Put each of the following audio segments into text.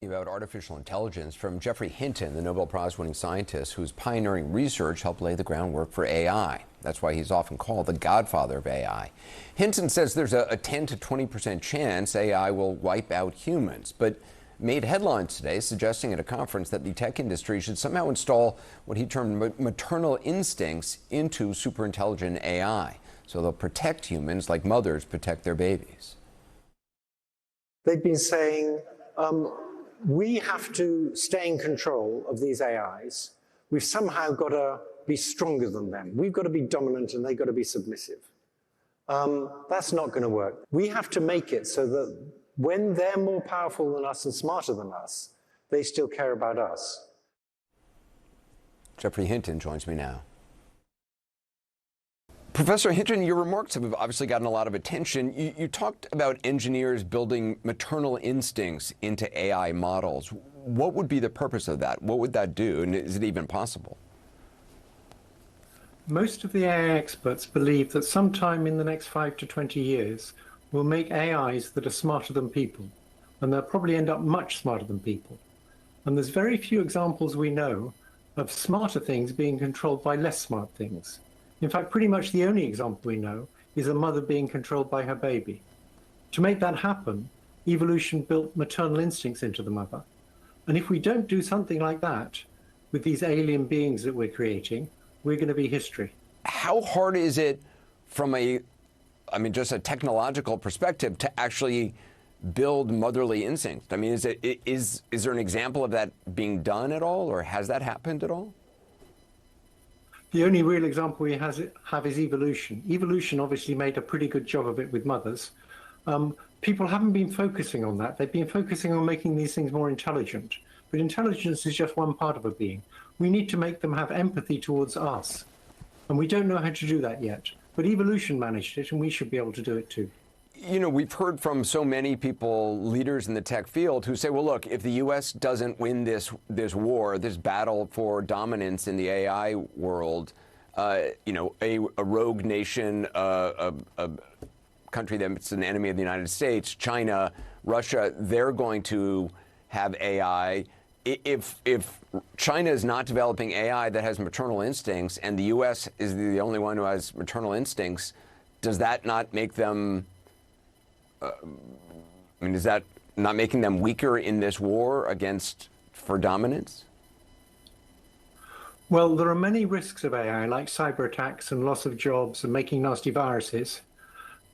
About artificial intelligence from Jeffrey Hinton, the Nobel Prize-winning scientist whose pioneering research helped lay the groundwork for AI. That's why he's often called the godfather of AI. Hinton says there's a 10 to 20% chance AI will wipe out humans, but made headlines today suggesting at a conference that the tech industry should somehow install what he termed maternal instincts into superintelligent AI, so they'll protect humans like mothers protect their babies. They've been saying, we have to stay in control of these AIs. We've somehow got to be stronger than them. We've got to be dominant and they've got to be submissive. That's not going to work. We have to make it so that when they're more powerful than us and smarter than us, they still care about us. Jeffrey Hinton joins me now. Professor Hinton, your remarks have obviously gotten a lot of attention. You talked about engineers building maternal instincts into AI models. What would be the purpose of that? What would that do? And is it even possible? Most of the AI experts believe that sometime in the next 5 to 20 years, we'll make AIs that are smarter than people. And they'll probably end up much smarter than people. And there's very few examples we know of smarter things being controlled by less smart things. In fact, pretty much the only example we know is a mother being controlled by her baby. To make that happen, evolution built maternal instincts into the mother. And if we don't do something like that with these alien beings that we're creating, we're going to be history. How hard is it from just a technological perspective to actually build motherly instincts? I mean, is there an example of that being done at all, or has that happened at all? The only real example we have is evolution. Evolution obviously made a pretty good job of it with mothers. People haven't been focusing on that. They've been focusing on making these things more intelligent. But intelligence is just one part of a being. We need to make them have empathy towards us. And we don't know how to do that yet. But evolution managed it, and we should be able to do it too. You know, we've heard from so many people, leaders in the tech field, who say, well, look, if the U.S. doesn't win this war, this battle for dominance in the AI world, a rogue nation, a country that's an enemy of the United States, China, Russia, they're going to have AI. If China is not developing AI that has maternal instincts and the U.S. is the only one who has maternal instincts, does that not make them... is that not making them weaker in this war for dominance? Well, there are many risks of AI, like cyber attacks and loss of jobs and making nasty viruses.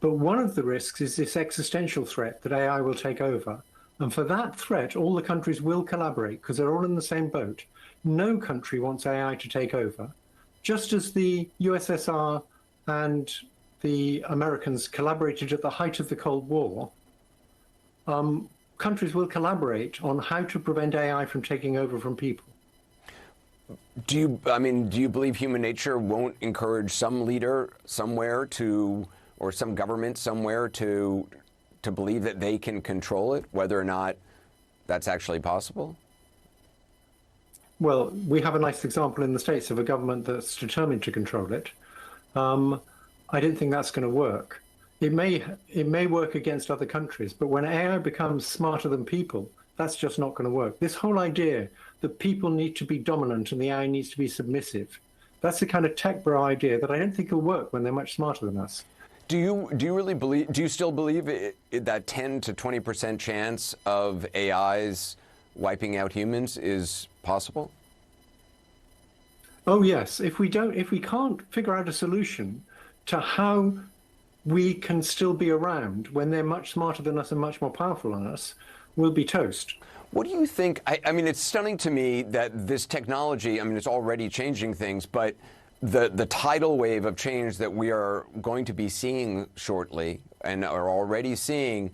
But one of the risks is this existential threat that AI will take over. And for that threat, all the countries will collaborate because they're all in the same boat. No country wants AI to take over. Just as the USSR and the Americans collaborated at the height of the Cold War, countries will collaborate on how to prevent AI from taking over from people. Do you believe human nature won't encourage some leader somewhere or some government somewhere to believe that they can control it, whether or not that's actually possible? Well, we have a nice example in the States of a government that's determined to control it. I don't think that's going to work. It may work against other countries, but when AI becomes smarter than people, that's just not going to work. This whole idea that people need to be dominant and the AI needs to be submissive, that's the kind of tech bro idea that I don't think will work when they're much smarter than us. Do you still believe that 10 to 20% chance of AIs wiping out humans is possible? Oh yes, if we can't figure out a solution to how we can still be around when they're much smarter than us and much more powerful than us, we'll be toast. What do you think? It's stunning to me that this technology, it's already changing things, but the tidal wave of change that we are going to be seeing shortly and are already seeing,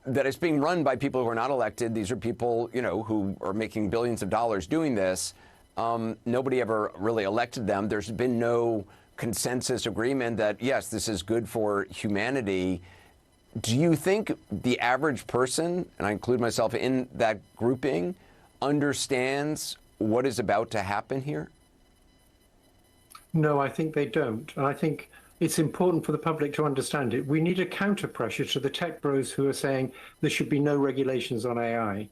that it's being run by people who are not elected. These are people, who are making billions of dollars doing this. Nobody ever really elected them. There's been no consensus agreement that, yes, this is good for humanity. Do you think the average person, and I include myself in that grouping, understands what is about to happen here? No, I think they don't. And I think it's important for the public to understand it. We need a counter pressure to the tech bros who are saying there should be no regulations on AI.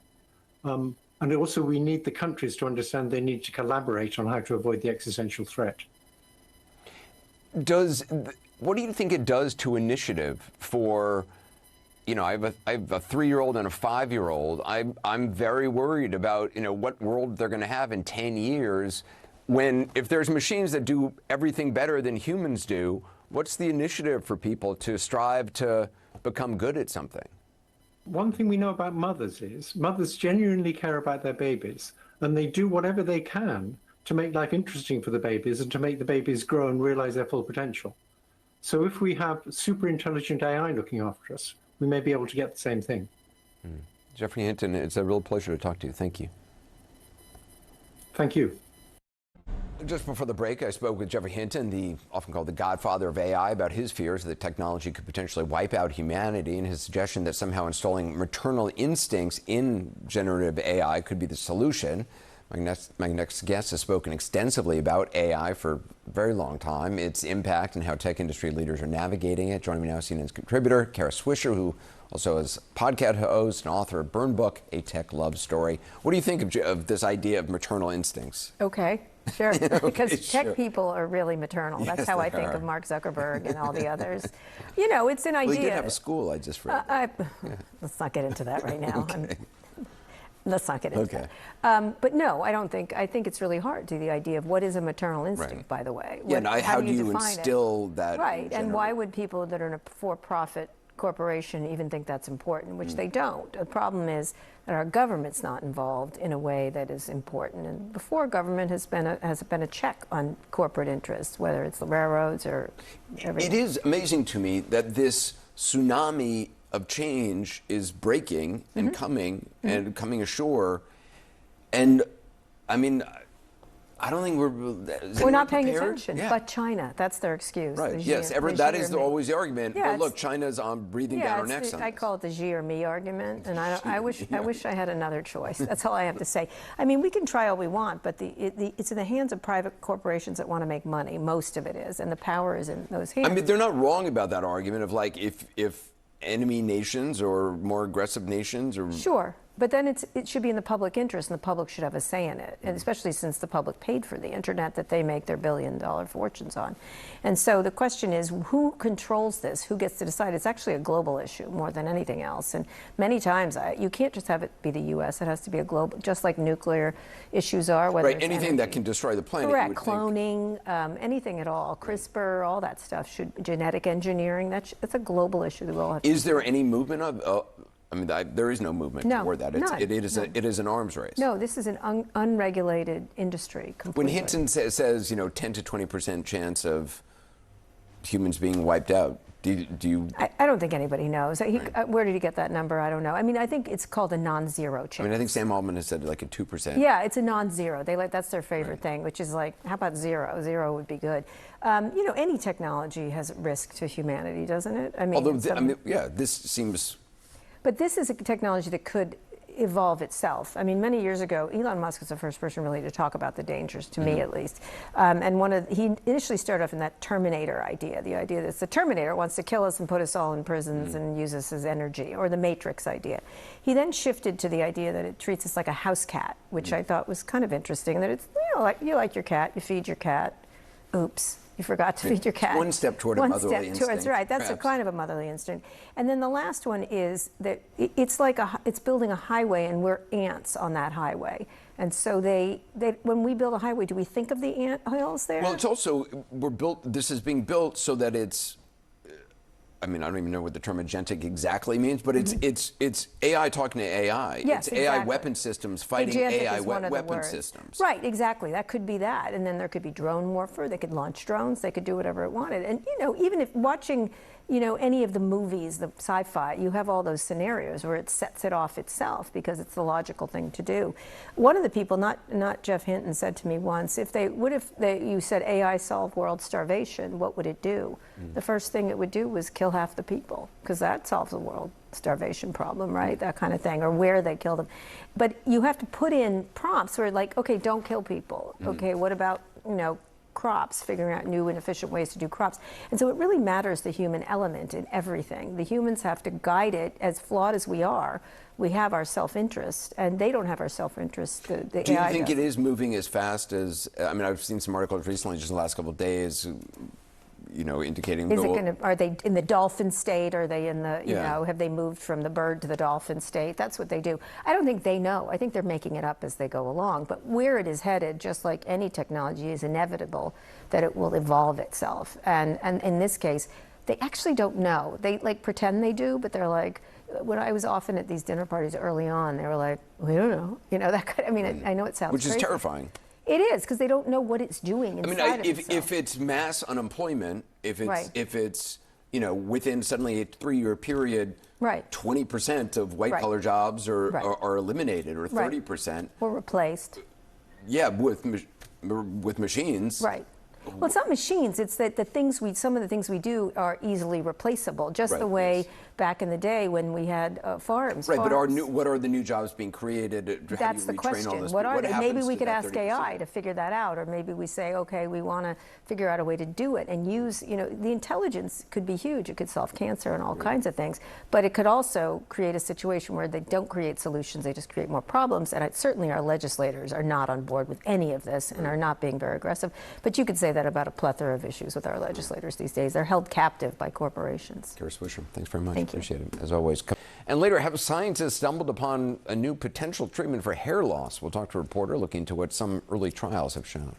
And also we need the countries to understand they need to collaborate on how to avoid the existential threat. What do you think it does to initiative for, you know, I have a 3-year-old and a 5-year-old. I'm very worried about, you know, what world they're going to have in 10 years when, if there's machines that do everything better than humans do, what's the initiative for people to strive to become good at something? One thing we know about mothers is mothers genuinely care about their babies, and they do whatever they can to make life interesting for the babies and to make the babies grow and realize their full potential. So if we have super intelligent AI looking after us, we may be able to get the same thing. Jeffrey Hinton, it's a real pleasure to talk to you. Thank you. Thank you. Just before the break, I spoke with Jeffrey Hinton, the often called the godfather of AI, about his fears that technology could potentially wipe out humanity, and his suggestion that somehow installing maternal instincts in generative AI could be the solution. My next guest has spoken extensively about AI for a very long time, its impact, and how tech industry leaders are navigating it. Joining me now is CNN's contributor, Kara Swisher, who also is podcast host and author of Burn Book, A Tech Love Story. What do you think of this idea of maternal instincts? Okay, sure. Okay, because tech sure. people are really maternal. Yes, That's how I they think are. of Mark Zuckerberg and all the others. You know, it's an idea. Well, he did have a school, I just read. Let's not get into that right now. Okay. Let's not get into that. But no, I don't think. I think it's really hard to the idea of what is a maternal instinct, Right. by the way. Yeah, and how do you define instill it? that? Right, and why would people that are in a for-profit corporation even think that's important, which they don't. The problem is that our government's not involved in a way that is important. And before, government has been a check on corporate interests, whether it's the railroads or everything. It is amazing to me that this tsunami of change is breaking and coming and coming ashore. And I mean, I don't think we're not paying prepared? attention. Yeah. But China, that's their excuse. Right. The Yes. Xi or That me. is always the argument. Yeah, but look, China's breathing down our necks. I call it the Xi or me argument, and I wish I had another choice. That's all I have to say. I mean, we can try all we want, but it's in the hands of private corporations that want to make money. Most of it is, and the power is in those hands. I mean, they're not wrong about that argument of like if enemy nations or more aggressive nations or Sure, but then it should be in the public interest, and the public should have a say in it, and especially since the public paid for the internet that they make their billion-dollar fortunes on. And so the question is, who controls this? Who gets to decide? It's actually a global issue more than anything else. And many times, you can't just have it be the U.S. It has to be a global, just like nuclear issues are. Whether right, it's anything energy. that can destroy the planet. Correct, You would think. cloning, anything at all, CRISPR, all that stuff, genetic engineering, that's a global issue that we'll have to Is there any movement of? I mean, there is no movement No, toward that. none. It is an arms race. No, this is an unregulated industry completely. When Hinton says, 10 to 20% chance of humans being wiped out, do you? I don't think anybody knows. Where did he get that number? I don't know. I mean, I think it's called a non-zero chance. I mean, I think Sam Altman has said like a 2%. Yeah, it's a non-zero. That's their favorite thing, which is like, how about zero? Zero would be good. Any technology has risk to humanity, doesn't it? I mean, this seems. But this is a technology that could evolve itself. I mean, many years ago, Elon Musk was the first person really to talk about the dangers, to me at least. And he initially started off in that Terminator idea, the idea that the Terminator wants to kill us and put us all in prisons and use us as energy, or the Matrix idea. He then shifted to the idea that it treats us like a house cat, which I thought was kind of interesting, that it's, like you like your cat, you feed your cat. Oops. You forgot to feed your cat. One step toward a motherly instinct. That's right. That's a kind of a motherly instinct. And then the last one is that it's like it's building a highway, and we're ants on that highway. And so when we build a highway, do we think of the ant hills there? Well, it's also this is being built so that it's. I mean, I don't even know what the term agentic exactly means, but it's AI talking to AI. Yes, it's AI weapon systems fighting Agentic AI is one of the weapon words. systems. Right, exactly. That could be that. And then there could be drone warfare. They could launch drones. They could do whatever it wanted. And, even if watching, any of the movies, the sci-fi, you have all those scenarios where it sets it off itself because it's the logical thing to do. One of the people, not Jeff Hinton, said to me once, you said AI solved world starvation, what would it do? The first thing it would do was kill half the people, because that solves the world starvation problem, right? That kind of thing, or where they kill them. But you have to put in prompts where, like, okay, don't kill people. Okay, what about, crops, figuring out new and efficient ways to do crops. And so it really matters the human element in everything. The humans have to guide it. As flawed as we are, we have our self-interest, and they don't have our self-interest. The Do you AI think does. it is moving as fast as, I mean, I've seen some articles recently, just in the last couple of days, you know, indicating. Is it going to? Are they in the dolphin state? Are they in the? You Yeah. know, have they moved from the bird to the dolphin state? That's what they do. I don't think they know. I think they're making it up as they go along. But where it is headed, just like any technology, is inevitable that it will evolve itself. And in this case, they actually don't know. They like pretend they do, but they're like. When I was often at these dinner parties early on, they were like, "We don't know." You know that. I mean, I know it sounds. Which is crazy. terrifying. It is, because they don't know what it's doing inside of itself. If it's mass unemployment, if it's Right. if it's you know within suddenly a 3-year period, Right. 20% of white Right. collar jobs are, Right. are eliminated, or Right. 30%. Or replaced. Yeah, with machines. Right. Well, it's not machines. It's that some of the things we do are easily replaceable. Just Right, the way yes. back in the day when we had farms. Right, but Farms. what are the new jobs being created? How That's do the you retrain all question. this? What are they? Maybe happens we to could that ask 30%? AI to figure that out, or maybe we say, okay, we want to figure out a way to do it and use, you know, the intelligence could be huge. It could solve cancer and all kinds of things, but it could also create a situation where they don't create solutions, they just create more problems. And certainly our legislators are not on board with any of this and are not being very aggressive. But you could say that about a plethora of issues with our legislators these days. They're held captive by corporations. Kara Swisher, thanks very much. Thank you. Appreciate it, as always. And later, have scientists stumbled upon a new potential treatment for hair loss? We'll talk to a reporter looking into what some early trials have shown.